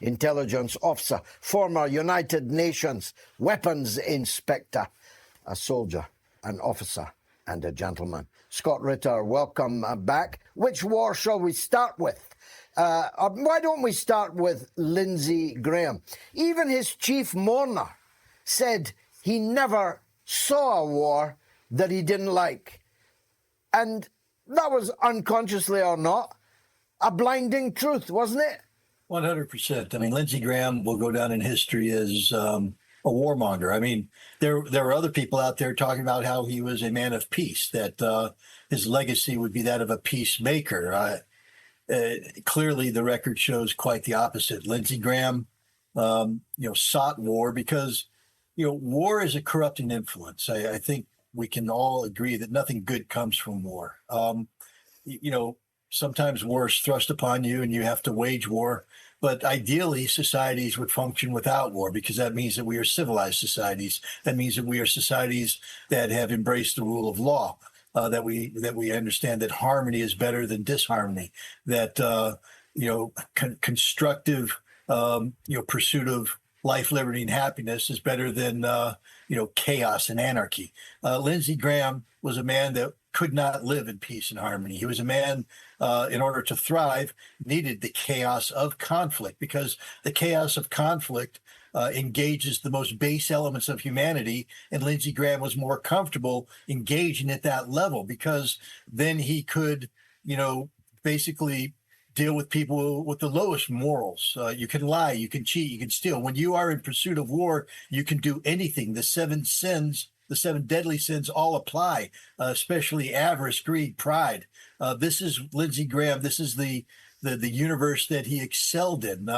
intelligence officer, former United Nations weapons inspector, a soldier, an officer, and a gentleman. Scott Ritter, welcome back. Which war shall we start with? Why don't we start with Lindsey Graham? Even his chief mourner said he never saw a war that he didn't like. And that was, unconsciously or not, a blinding truth, wasn't it? 100%. I mean, Lindsey Graham will go down in history as a warmonger. I mean, there were other people out there talking about how he was a man of peace, that his legacy would be that of a peacemaker. Clearly, the record shows quite the opposite. Lindsey Graham, sought war because, war is a corrupting influence. I think we can all agree that nothing good comes from war. Sometimes war is thrust upon you and you have to wage war. But ideally, societies would function without war because that means that we are civilized societies. That means that we are societies that have embraced the rule of law, that we understand that harmony is better than disharmony, that, constructive, pursuit of life, liberty, and happiness is better than, chaos and anarchy. Lindsey Graham was a man that could not live in peace and harmony. He was a man, in order to thrive, needed the chaos of conflict, because the chaos of conflict engages the most base elements of humanity. And Lindsey Graham was more comfortable engaging at that level because then he could, basically deal with people with the lowest morals. You can lie, you can cheat, you can steal. When you are in pursuit of war, you can do anything. The seven deadly sins all apply, especially avarice, greed, pride. This is Lindsey Graham. This is the universe that he excelled in.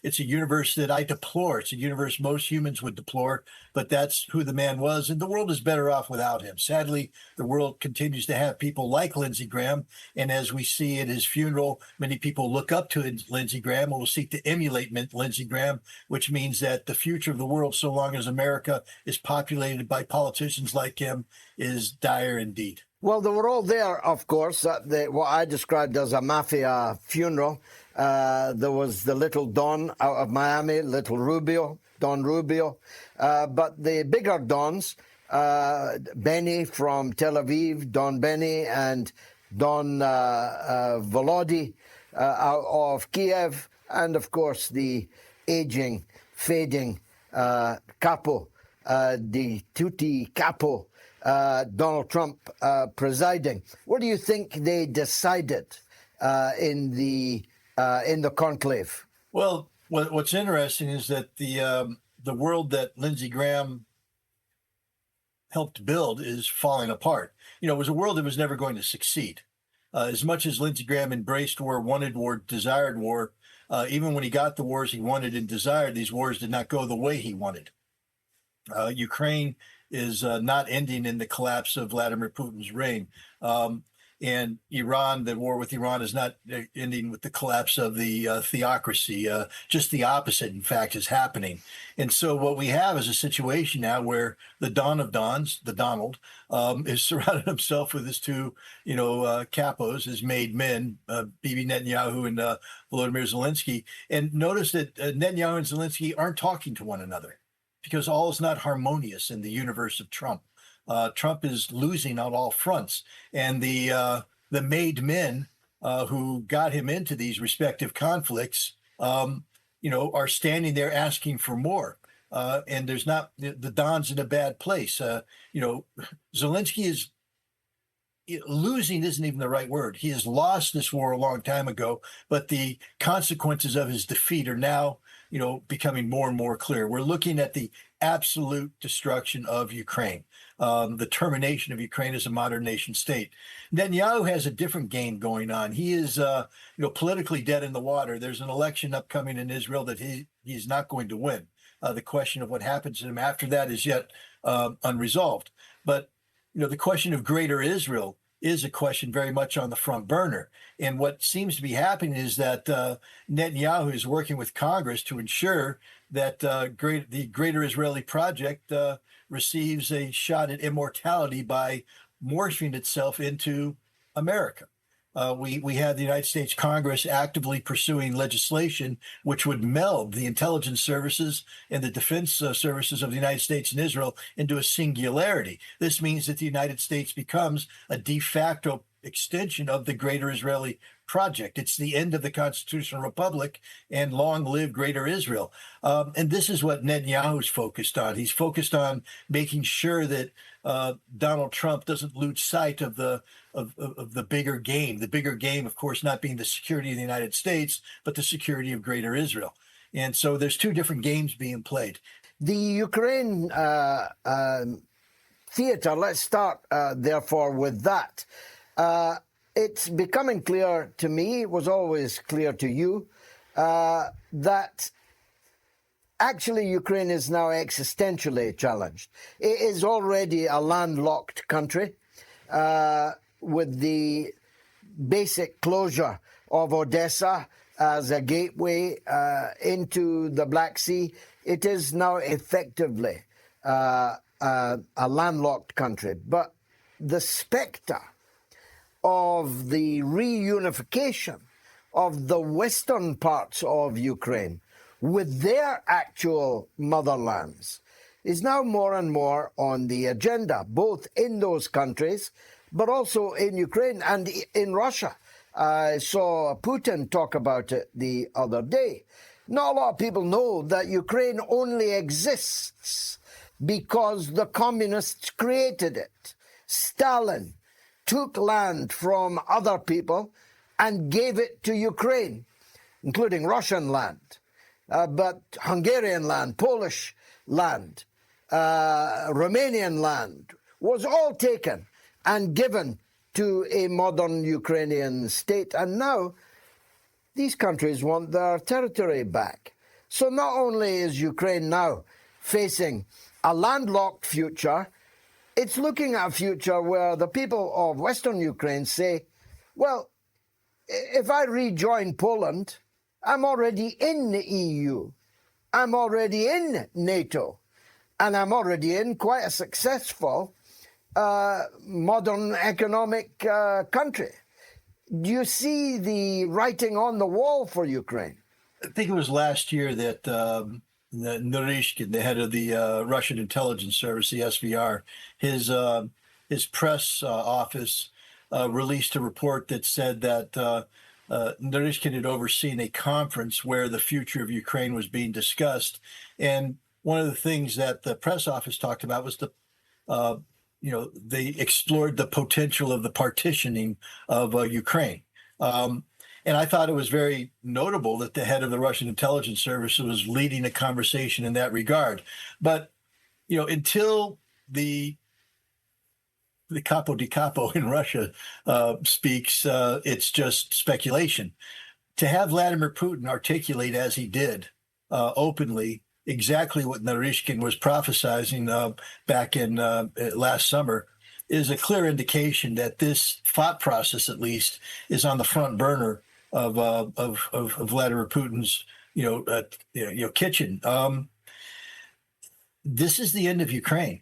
It's a universe that I deplore. It's a universe most humans would deplore, but that's who the man was, and the world is better off without him. Sadly, the world continues to have people like Lindsey Graham, and as we see at his funeral, many people look up to Lindsey Graham and will seek to emulate Lindsey Graham, which means that the future of the world, so long as America is populated by politicians like him, is dire indeed. Well, they were all there, of course, at what I described as a mafia funeral. There was the little Don out of Miami, little Don Rubio. But the bigger Dons, Benny from Tel Aviv, Don Benny, and Don Volody out of Kiev, and, of course, the aging, fading capo, the tutti capo, Donald Trump presiding. What do you think they decided in the conclave? Well, what's interesting is that the world that Lindsey Graham helped build is falling apart. It was a world that was never going to succeed. As much as Lindsey Graham embraced war, wanted war, desired war, even when he got the wars he wanted and desired, these wars did not go the way he wanted. Ukraine is not ending in the collapse of Vladimir Putin's reign. And Iran, the war with Iran is not ending with the collapse of the theocracy. Just the opposite, in fact, is happening. And so what we have is a situation now where the Don of Dons, the Donald, is surrounded himself with his two, capos, his made men, Bibi Netanyahu and Volodymyr Zelensky. And notice that Netanyahu and Zelensky aren't talking to one another, because all is not harmonious in the universe of Trump. Trump is losing on all fronts, and the made men who got him into these respective conflicts, are standing there asking for more. And there's not the Don's in a bad place. Zelensky is losing isn't even the right word. He has lost this war a long time ago, but the consequences of his defeat are now, becoming more and more clear. We're looking at the absolute destruction of Ukraine, the termination of Ukraine as a modern nation state. Netanyahu has a different game going on. He is, politically dead in the water. There's an election upcoming in Israel that he's not going to win. The question of what happens to him after that is yet unresolved. But the question of greater Israel is a question very much on the front burner. And what seems to be happening is that Netanyahu is working with Congress to ensure that the Greater Israeli Project receives a shot at immortality by morphing itself into America. we had the United States Congress actively pursuing legislation which would meld the intelligence services and the defense services of the United States and Israel into a singularity. This means that the United States becomes a de facto extension of the Greater Israeli Project. It's the end of the Constitutional Republic, and long live Greater Israel. And this is what Netanyahu's focused on. He's focused on making sure that Donald Trump doesn't lose sight of the bigger game. The bigger game, of course, not being the security of the United States, but the security of Greater Israel. And so there's two different games being played. The Ukraine theater, let's start, therefore, with that. It's becoming clear to me, it was always clear to you, that actually Ukraine is now existentially challenged. It is already a landlocked country with the basic closure of Odessa as a gateway into the Black Sea. It is now effectively a landlocked country. But the specter of the reunification of the western parts of Ukraine with their actual motherlands is now more and more on the agenda, both in those countries, but also in Ukraine and in Russia. I saw Putin talk about it the other day. Not a lot of people know that Ukraine only exists because the communists created it. Stalin took land from other people and gave it to Ukraine, including Russian land, but Hungarian land, Polish land, Romanian land was all taken and given to a modern Ukrainian state. And now these countries want their territory back. So not only is Ukraine now facing a landlocked future, it's looking at a future where the people of Western Ukraine say, well, if I rejoin Poland, I'm already in the EU, I'm already in NATO, and I'm already in quite a successful modern economic country. Do you see the writing on the wall for Ukraine? I think it was last year that Naryshkin, the head of the Russian intelligence service, the SVR, his press office released a report that said that Naryshkin had overseen a conference where the future of Ukraine was being discussed. And one of the things that the press office talked about was they explored the potential of the partitioning of Ukraine. And I thought it was very notable that the head of the Russian intelligence service was leading a conversation in that regard. But, until the capo di capo in Russia speaks, it's just speculation. To have Vladimir Putin articulate as he did openly exactly what Naryshkin was prophesizing back in last summer is a clear indication that this thought process, at least, is on the front burner of Vladimir Putin's kitchen. This is the end of Ukraine.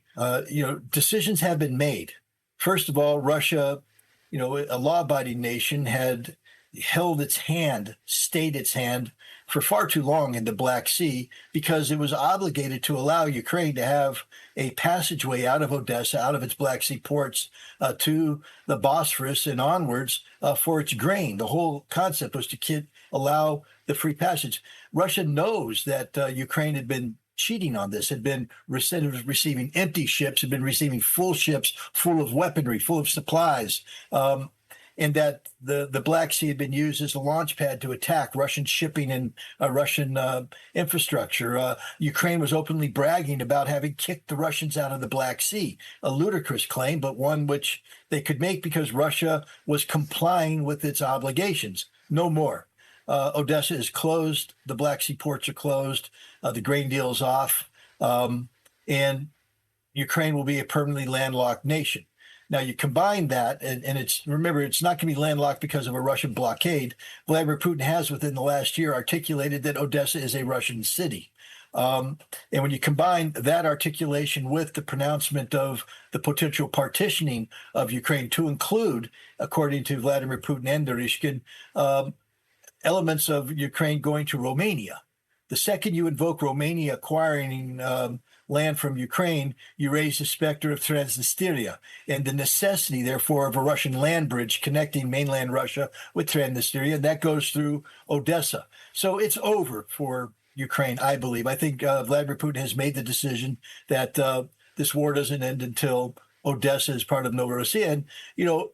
Decisions have been made. First of all, Russia, a law-abiding nation, had held its hand, stayed its hand for far too long in the Black Sea because it was obligated to allow Ukraine to have a passageway out of Odessa, out of its Black Sea ports to the Bosphorus and onwards for its grain. The whole concept was to allow the free passage. Russia knows that Ukraine had been cheating on this, had been receiving empty ships, had been receiving full ships, full of weaponry, full of supplies, and that the Black Sea had been used as a launch pad to attack Russian shipping and Russian infrastructure. Ukraine was openly bragging about having kicked the Russians out of the Black Sea, a ludicrous claim, but one which they could make because Russia was complying with its obligations. No more. Odessa is closed. The Black Sea ports are closed. The grain deal is off. And Ukraine will be a permanently landlocked nation. Now you combine that, and it's, remember, it's not going to be landlocked because of a Russian blockade. Vladimir Putin has within the last year articulated that Odessa is a Russian city. And when you combine that articulation with the pronouncement of the potential partitioning of Ukraine to include, according to Vladimir Putin and Narishkin, elements of Ukraine going to Romania. The second you invoke Romania acquiring land from Ukraine, you raise the specter of Transnistria and the necessity, therefore, of a Russian land bridge connecting mainland Russia with Transnistria, and that goes through Odessa. So it's over for Ukraine, I believe. I think Vladimir Putin has made the decision that this war doesn't end until Odessa is part of Novorossiya. And, you know,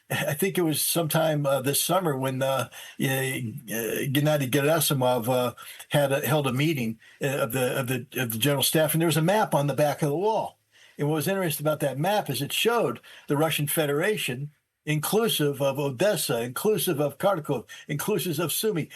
I think it was sometime this summer when Gennady Gerasimov held a meeting of the general staff, and there was a map on the back of the wall. And what was interesting about that map is it showed the Russian Federation, inclusive of Odessa, inclusive of Kharkov, inclusive of Sumy.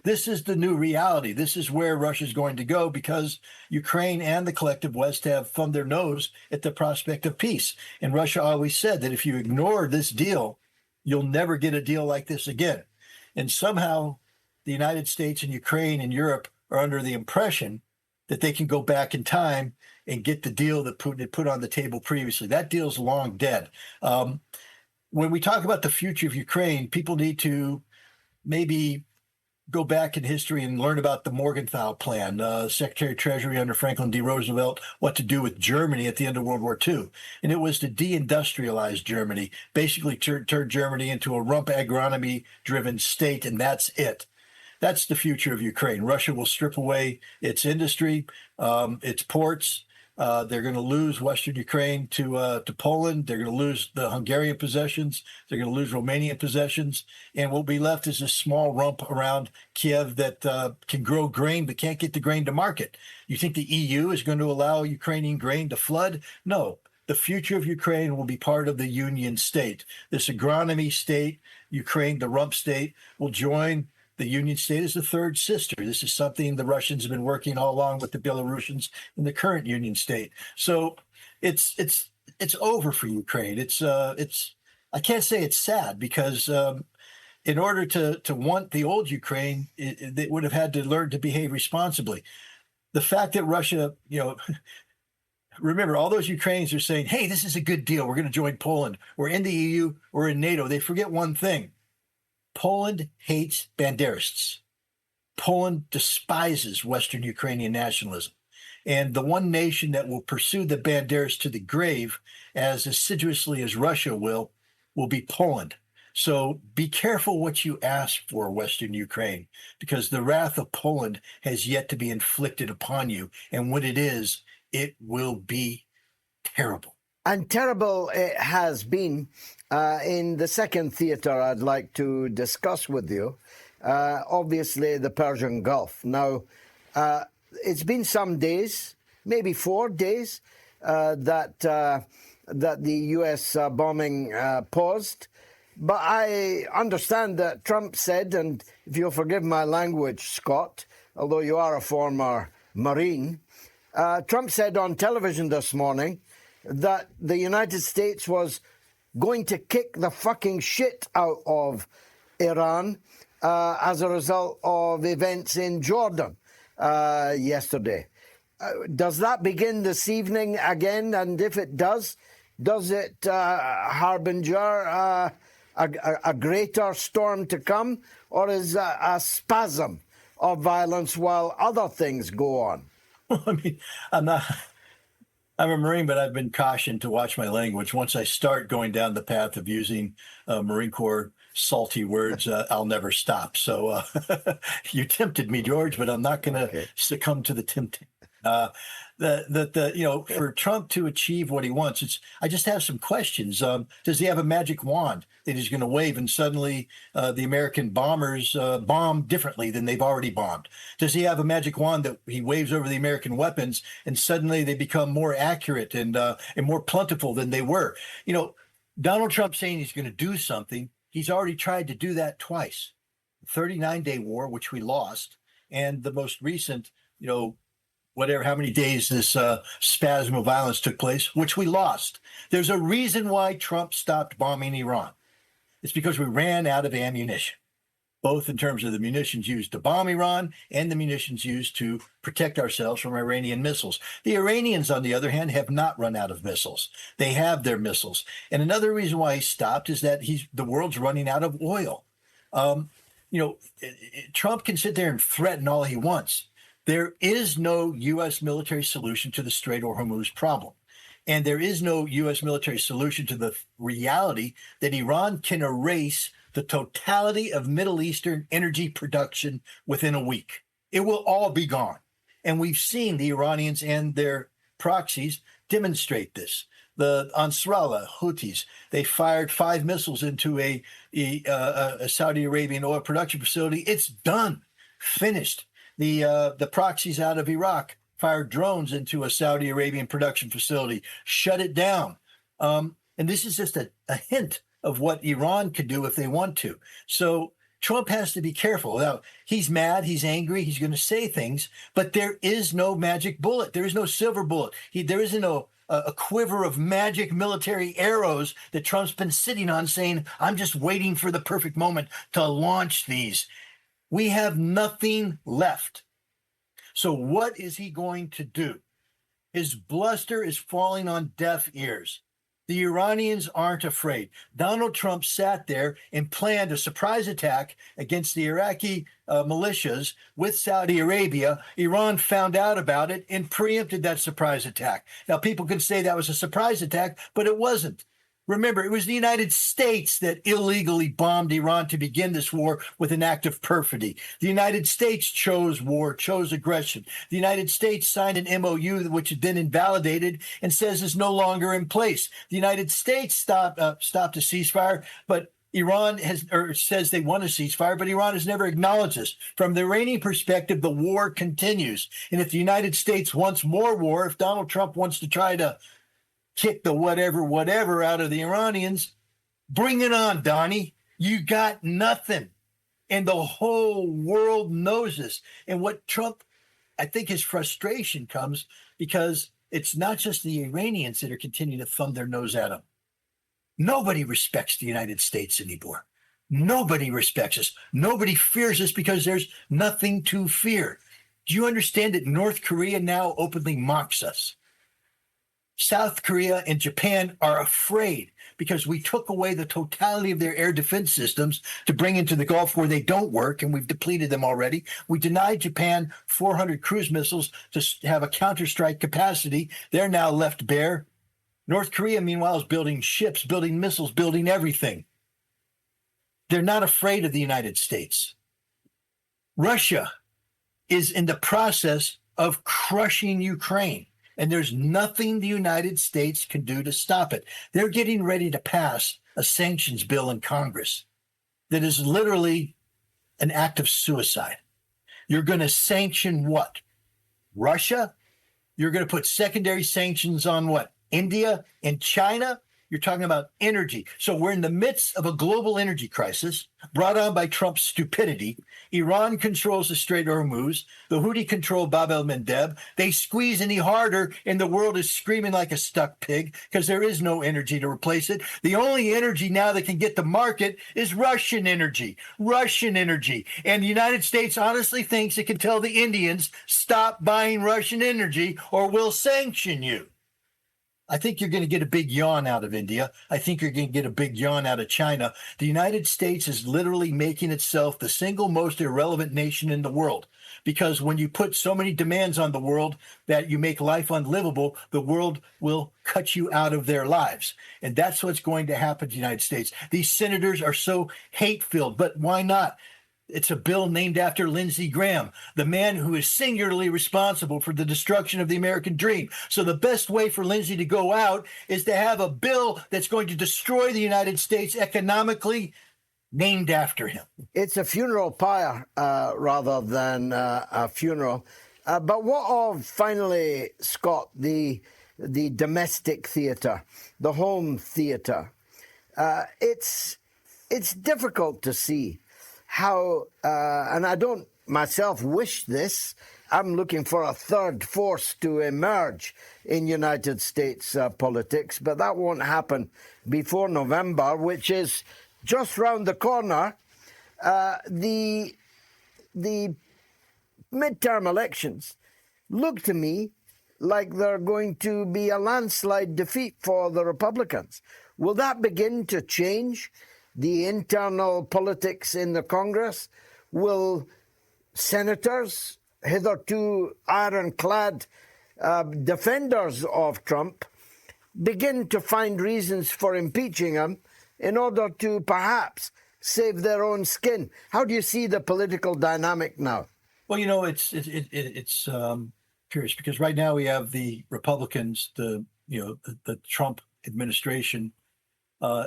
This is the new reality. This is where Russia is going to go because Ukraine and the collective West have thumbed their nose at the prospect of peace. And Russia always said that if you ignore this deal, you'll never get a deal like this again. And somehow the United States and Ukraine and Europe are under the impression that they can go back in time and get the deal that Putin had put on the table previously. That deal's long dead. When we talk about the future of Ukraine, people need to maybe go back in history and learn about the Morgenthau Plan, Secretary of Treasury under Franklin D. Roosevelt, what to do with Germany at the end of World War II. And it was to deindustrialize Germany, basically turn Germany into a rump agronomy-driven state, and that's it. That's the future of Ukraine. Russia will strip away its industry, its ports. They're going to lose Western Ukraine to Poland. They're going to lose the Hungarian possessions. They're going to lose Romanian possessions. And what will be left is a small rump around Kiev that can grow grain but can't get the grain to market. You think the EU is going to allow Ukrainian grain to flood? No. The future of Ukraine will be part of the Union state. This agronomy state, Ukraine, the rump state, will join the Union state as a third sister. This is something the Russians have been working all along with the Belarusians in the current Union state. So it's over for Ukraine. It's I can't say it's sad because in order to want the old Ukraine, they would have had to learn to behave responsibly. The fact that Russia, you know, remember, all those Ukrainians are saying, hey, this is a good deal. We're going to join Poland. We're in the EU. We're in NATO. They forget one thing. Poland hates Banderists. Poland despises Western Ukrainian nationalism. And the one nation that will pursue the Banderists to the grave as assiduously as Russia will be Poland. So be careful what you ask for, Western Ukraine, because the wrath of Poland has yet to be inflicted upon you. And when it is, it will be terrible. And terrible it has been. In the second theater I'd like to discuss with you, obviously the Persian Gulf. Now, it's been some days, maybe 4 days, that the U.S. bombing paused. But I understand that Trump said, and if you'll forgive my language, Scott, although you are a former Marine, Trump said on television this morning that the United States was going to kick the fucking shit out of Iran as a result of events in Jordan yesterday. Does that begin this evening again? And if it does it harbinger a greater storm to come? Or is a spasm of violence while other things go on? I mean, I'm a Marine, but I've been cautioned to watch my language. Once I start going down the path of using Marine Corps salty words, I'll never stop. So you tempted me, George, but I'm not going to succumb to the temptation. For Trump to achieve what he wants, I just have some questions. Does he have a magic wand that he's going to wave and suddenly the American bombers bomb differently than they've already bombed? Does he have a magic wand that he waves over the American weapons and suddenly they become more accurate and more plentiful than they were? You know, Donald Trump saying he's going to do something. He's already tried to do that twice. The 39-day war, which we lost, and the most recent, whatever, how many days this spasm of violence took place, which we lost. There's a reason why Trump stopped bombing Iran. It's because we ran out of ammunition, both in terms of the munitions used to bomb Iran and the munitions used to protect ourselves from Iranian missiles. The Iranians, on the other hand, have not run out of missiles. They have their missiles. And another reason why he stopped is that the world's running out of oil. Trump can sit there and threaten all he wants. There is no U.S. military solution to the Strait of Hormuz problem. And there is no U.S. military solution to the reality that Iran can erase the totality of Middle Eastern energy production within a week. It will all be gone. And we've seen the Iranians and their proxies demonstrate this. The Ansarallah Houthis, they fired 5 missiles into a Saudi Arabian oil production facility. It's done, finished. The proxies out of Iraq fired drones into a Saudi Arabian production facility, shut it down. And this is just a hint of what Iran could do if they want to. So Trump has to be careful. Now, he's mad, he's angry, he's going to say things, but there is no magic bullet. There is no silver bullet. There isn't a quiver of magic military arrows that Trump's been sitting on saying, I'm just waiting for the perfect moment to launch these. We have nothing left. So what is he going to do? His bluster is falling on deaf ears. The Iranians aren't afraid. Donald Trump sat there and planned a surprise attack against the Iraqi militias with Saudi Arabia. Iran found out about it and preempted that surprise attack. Now, people can say that was a surprise attack, but it wasn't. Remember, it was the United States that illegally bombed Iran to begin this war with an act of perfidy. The United States chose war, chose aggression. The United States signed an MOU, which had been invalidated and says is no longer in place. The United States stopped a ceasefire, but Iran says they want a ceasefire, but Iran has never acknowledged this. From the Iranian perspective, the war continues. And if the United States wants more war, if Donald Trump wants to try to kick the whatever out of the Iranians, bring it on, Donnie. You got nothing. And the whole world knows this. And what Trump, I think his frustration comes because it's not just the Iranians that are continuing to thumb their nose at him. Nobody respects the United States anymore. Nobody respects us. Nobody fears us because there's nothing to fear. Do you understand that North Korea now openly mocks us? South Korea and Japan are afraid because we took away the totality of their air defense systems to bring into the Gulf where they don't work, and we've depleted them already. We denied Japan 400 cruise missiles to have a counterstrike capacity. They're now left bare. North Korea, meanwhile, is building ships, building missiles, building everything. They're not afraid of the United States. Russia is in the process of crushing Ukraine. And there's nothing the United States can do to stop it. They're getting ready to pass a sanctions bill in Congress that is literally an act of suicide. You're going to sanction what? Russia? You're going to put secondary sanctions on what? India and China? You're talking about energy. So we're in the midst of a global energy crisis brought on by Trump's stupidity. Iran controls the Strait of Hormuz. The Houthi control Bab el-Mandeb. They squeeze any harder, and the world is screaming like a stuck pig because there is no energy to replace it. The only energy now that can get to market is Russian energy. Russian energy. And the United States honestly thinks it can tell the Indians, stop buying Russian energy or we'll sanction you. I think you're going to get a big yawn out of India. I think you're going to get a big yawn out of China. The United States is literally making itself the single most irrelevant nation in the world. Because when you put so many demands on the world that you make life unlivable, the world will cut you out of their lives. And that's what's going to happen to the United States. These senators are so hate-filled, but why not? It's a bill named after Lindsey Graham, the man who is singularly responsible for the destruction of the American dream. So the best way for Lindsey to go out is to have a bill that's going to destroy the United States economically named after him. It's a funeral pyre rather than a funeral. But what of, finally, Scott, the domestic theatre, the home theatre? It's difficult to see how, and I don't myself wish this. I'm looking for a third force to emerge in United States politics, but that won't happen before November, which is just round the corner. The midterm elections look to me like they're going to be a landslide defeat for the Republicans. Will that begin to change the internal politics in the Congress? Will senators, hitherto ironclad defenders of Trump, begin to find reasons for impeaching him in order to perhaps save their own skin? How do you see the political dynamic now? Well, it's curious because right now we have the Republicans, the Trump administration,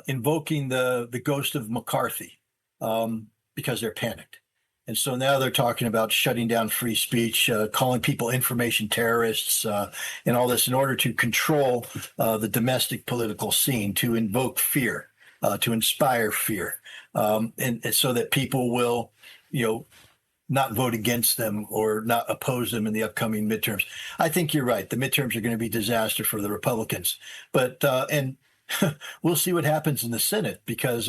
invoking the ghost of McCarthy because they're panicked. And so now they're talking about shutting down free speech, calling people information terrorists, and all this in order to control the domestic political scene, to invoke fear, to inspire fear, and so that people will, not vote against them or not oppose them in the upcoming midterms. I think you're right. The midterms are going to be disaster for the Republicans, but and we'll see what happens in the Senate because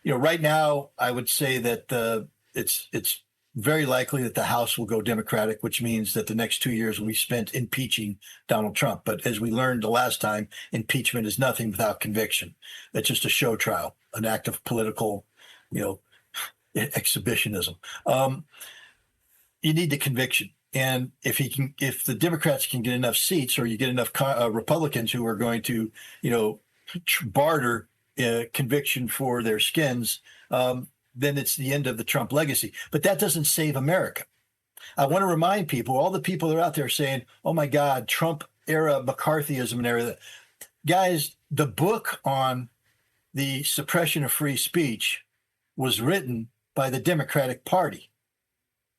right now I would say that it's very likely that the House will go Democratic, which means that the next 2 years will be spent impeaching Donald Trump. But as we learned the last time, impeachment is nothing without conviction. It's just a show trial, an act of political, exhibitionism. You need the conviction. And if the Democrats can get enough seats, or you get enough Republicans who are going to, barter conviction for their skins, then it's the end of the Trump legacy. But that doesn't save America. I want to remind people, all the people that are out there saying, oh my God, Trump era McCarthyism and everything. Guys, the book on the suppression of free speech was written by the Democratic Party.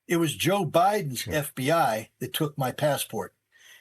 It was Joe Biden's FBI that took my passport.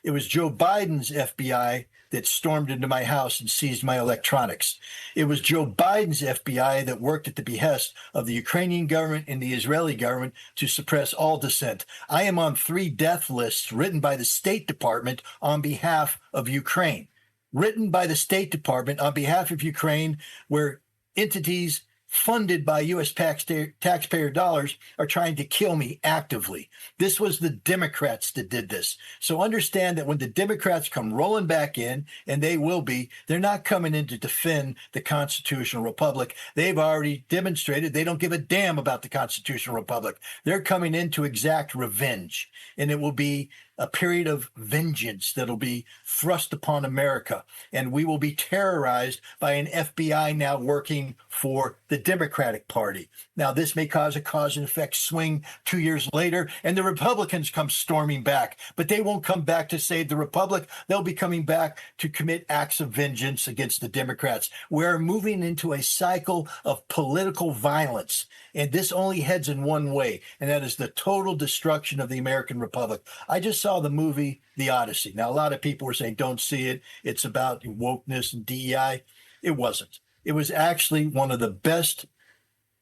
It was Joe Biden's FBI that stormed into my house and seized my electronics. It was Joe Biden's FBI that worked at the behest of the Ukrainian government and the Israeli government to suppress all dissent. I am on 3 death lists written by the State Department on behalf of Ukraine. Written by the State Department on behalf of Ukraine, where entities funded by U.S. taxpayer dollars are trying to kill me actively. This was the Democrats that did this. So understand that when the Democrats come rolling back in, and they will be, they're not coming in to defend the constitutional republic. They've already demonstrated they don't give a damn about the constitutional republic. They're coming in to exact revenge, and it will be a period of vengeance that'll be thrust upon America. And we will be terrorized by an FBI now working for the Democratic Party. Now, this may cause a cause and effect swing 2 years later, and the Republicans come storming back. But they won't come back to save the Republic. They'll be coming back to commit acts of vengeance against the Democrats. We're moving into a cycle of political violence. And this only heads in one way, and that is the total destruction of the American Republic. I just saw the movie The Odyssey. Now, a lot of people were saying, don't see it. It's about wokeness and DEI. It wasn't. It was actually one of the best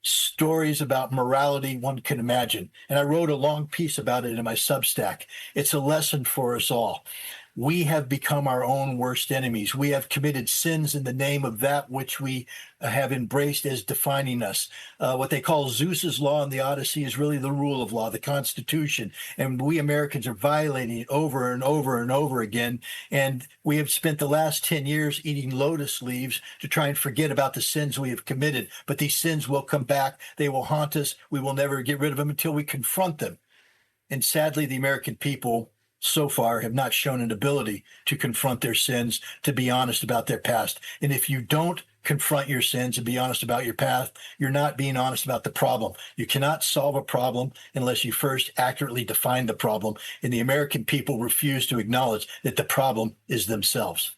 stories about morality one can imagine. And I wrote a long piece about it in my Substack. It's a lesson for us all. We have become our own worst enemies. We have committed sins in the name of that which we have embraced as defining us. What they call Zeus's law in the Odyssey is really the rule of law, the Constitution. And we Americans are violating it over and over and over again. And we have spent the last 10 years eating lotus leaves to try and forget about the sins we have committed. But these sins will come back. They will haunt us. We will never get rid of them until we confront them. And sadly, the American people so far have not shown an ability to confront their sins, to be honest about their past. And if you don't confront your sins and be honest about your past, you're not being honest about the problem. You cannot solve a problem unless you first accurately define the problem. And the American people refuse to acknowledge that the problem is themselves.